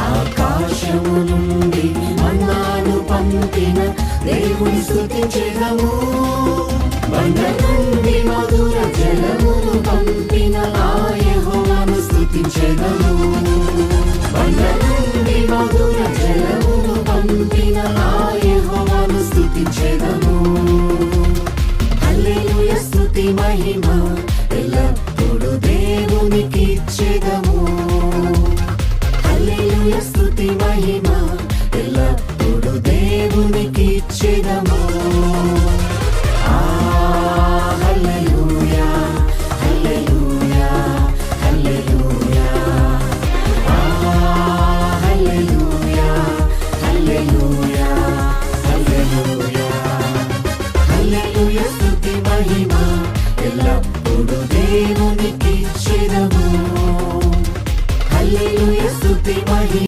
ఆకాశము నుండి మన్నాను పంపిన దేవుని స్తుతించెదము. బండ నుండి మధుర జలమును పంపిన ఆ యెహోవాను స్తుతించెదము. బండ నుండి మధుర జలమును పంపిన ఆ యెహోవాను స్తుతించెదము. హల్లెలూయా స్తుతి మహిమ ఎల్లప్పుడూ దేవునికి ఇచ్చెదము. హల్లెలూయా స్తుతి మహిమ ఎల్లప్పుడూ దేవునికి ఇచ్చెదము.